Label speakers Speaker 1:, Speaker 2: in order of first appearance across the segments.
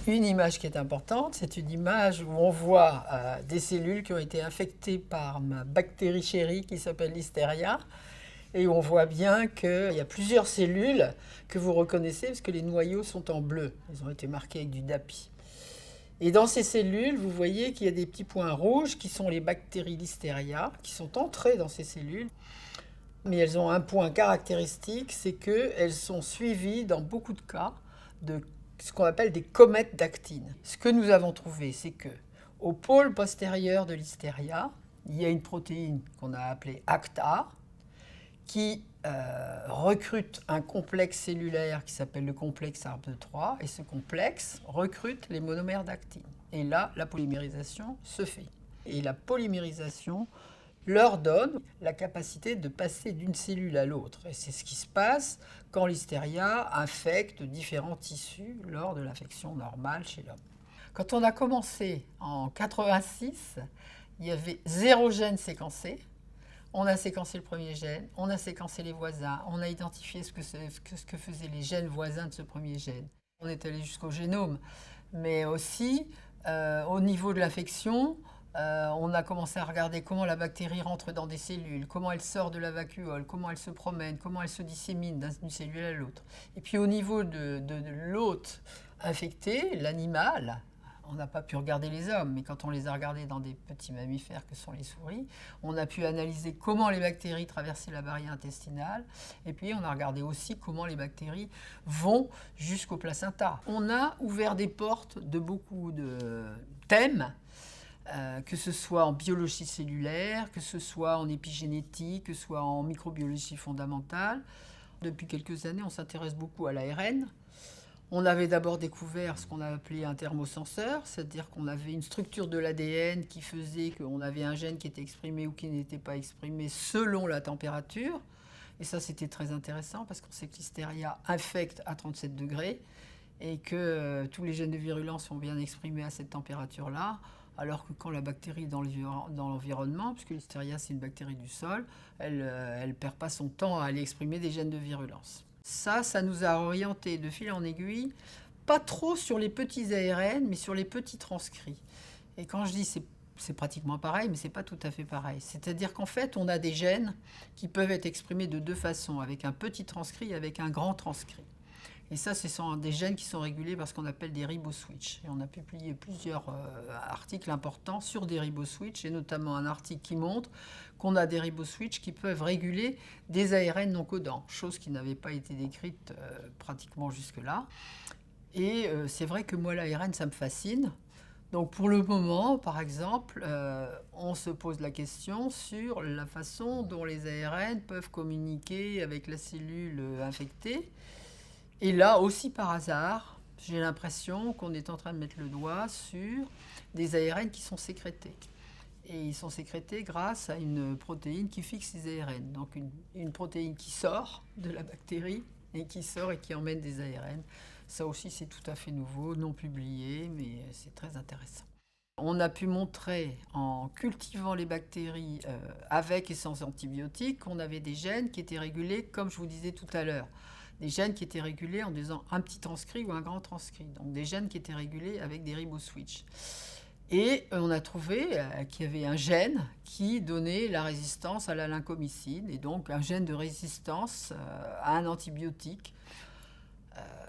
Speaker 1: une image qui est importante, c'est une image où on voit des cellules qui ont été infectées par ma bactérie chérie qui s'appelle Listeria. Et on voit bien qu'il y a plusieurs cellules que vous reconnaissez parce que les noyaux sont en bleu. Ils ont été marqués avec du DAPI. Et dans ces cellules, vous voyez qu'il y a des petits points rouges qui sont les bactéries Listeria, qui sont entrées dans ces cellules. Mais elles ont un point caractéristique, c'est qu'elles sont suivies dans beaucoup de cas de ce qu'on appelle des comètes d'actine. Ce que nous avons trouvé, c'est que au pôle postérieur de Listeria, il y a une protéine qu'on a appelée ACTA, qui recrute un complexe cellulaire qui s'appelle le complexe ARB3, et ce complexe recrute les monomères d'actine. Et là, la polymérisation se fait. Et la polymérisation leur donne la capacité de passer d'une cellule à l'autre. Et c'est ce qui se passe quand Listeria infecte différents tissus lors de l'infection normale chez l'homme. Quand on a commencé en 86, il y avait 0 gène séquencé. On a séquencé le premier gène, on a séquencé les voisins, on a identifié ce que faisaient les gènes voisins de ce premier gène. On est allé jusqu'au génome, mais aussi au niveau de l'infection, on a commencé à regarder comment la bactérie rentre dans des cellules, comment elle sort de la vacuole, comment elle se promène, comment elle se dissémine d'une cellule à l'autre. Et puis au niveau de l'hôte infecté, l'animal, on n'a pas pu regarder les hommes, mais quand on les a regardés dans des petits mammifères que sont les souris, on a pu analyser comment les bactéries traversaient la barrière intestinale, et puis on a regardé aussi comment les bactéries vont jusqu'au placenta. On a ouvert des portes de beaucoup de thèmes, que ce soit en biologie cellulaire, que ce soit en épigénétique, que ce soit en microbiologie fondamentale. Depuis quelques années, on s'intéresse beaucoup à l'ARN. On avait d'abord découvert ce qu'on a appelé un thermosenseur, c'est-à-dire qu'on avait une structure de l'ADN qui faisait qu'on avait un gène qui était exprimé ou qui n'était pas exprimé selon la température. Et ça, c'était très intéressant parce qu'on sait que Listeria infecte à 37 degrés et que tous les gènes de virulence sont bien exprimés à cette température-là, alors que quand la bactérie est dans l'environnement, puisque Listeria c'est une bactérie du sol, elle ne perd pas son temps à aller exprimer des gènes de virulence. Ça nous a orienté de fil en aiguille, pas trop sur les petits ARN, mais sur les petits transcrits. Et quand je dis c'est pratiquement pareil, mais c'est pas tout à fait pareil. C'est-à-dire qu'en fait, on a des gènes qui peuvent être exprimés de deux façons, avec un petit transcrit et avec un grand transcrit. Et ça, ce sont des gènes qui sont régulés par ce qu'on appelle des riboswitches. Et on a publié plusieurs articles importants sur des riboswitches, et notamment un article qui montre qu'on a des riboswitches qui peuvent réguler des ARN non codants, chose qui n'avait pas été décrite pratiquement jusque-là. Et c'est vrai que moi, l'ARN, ça me fascine. Donc pour le moment, par exemple, on se pose la question sur la façon dont les ARN peuvent communiquer avec la cellule infectée. Et là, aussi par hasard, j'ai l'impression qu'on est en train de mettre le doigt sur des ARN qui sont sécrétés. Et ils sont sécrétés grâce à une protéine qui fixe les ARN. Donc une protéine qui sort de la bactérie et qui sort et qui emmène des ARN. Ça aussi, c'est tout à fait nouveau, non publié, mais c'est très intéressant. On a pu montrer, en cultivant les bactéries avec et sans antibiotiques, qu'on avait des gènes qui étaient régulés, comme je vous disais tout à l'heure. Des gènes qui étaient régulés en disant un petit transcrit ou un grand transcrit. Donc des gènes qui étaient régulés avec des riboswitches. Et on a trouvé qu'il y avait un gène qui donnait la résistance à la lincomycine, et donc un gène de résistance à un antibiotique.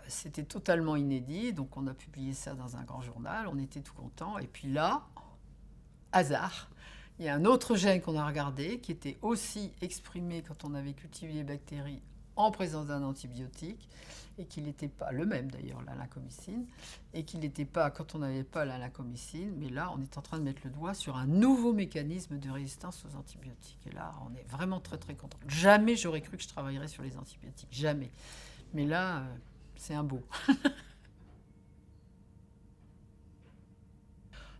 Speaker 1: C'était totalement inédit, donc on a publié ça dans un grand journal, on était tout contents. Et puis là, hasard, il y a un autre gène qu'on a regardé qui était aussi exprimé quand on avait cultivé les bactéries en présence d'un antibiotique, et qu'il n'était pas le même d'ailleurs, la lincomycine, et qu'il n'était pas quand on n'avait pas la lincomycine, mais là on est en train de mettre le doigt sur un nouveau mécanisme de résistance aux antibiotiques. Et là on est vraiment très très content. Jamais j'aurais cru que je travaillerais sur les antibiotiques, jamais. Mais là, c'est un beau.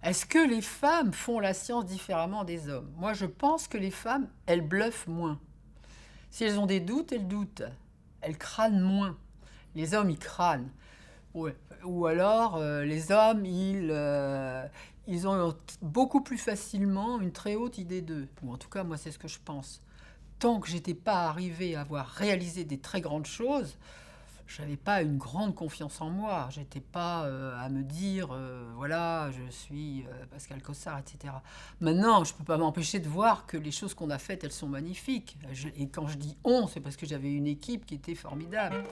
Speaker 1: Est-ce que les femmes font la science différemment des hommes? Moi je pense que les femmes, elles bluffent moins. Si elles ont des doutes, elles doutent. Elles crânent moins. Les hommes, ils crânent. Ouais. Ou alors, les hommes, ils ont beaucoup plus facilement une très haute idée d'eux. Ou en tout cas, moi, c'est ce que je pense. Tant que je n'étais pas arrivée à avoir réalisé des très grandes choses, je n'avais pas une grande confiance en moi. J'étais pas à me dire, voilà, je suis Pascal Cossard, etc. Maintenant, je ne peux pas m'empêcher de voir que les choses qu'on a faites, elles sont magnifiques. Et quand je dis on, c'est parce que j'avais une équipe qui était formidable.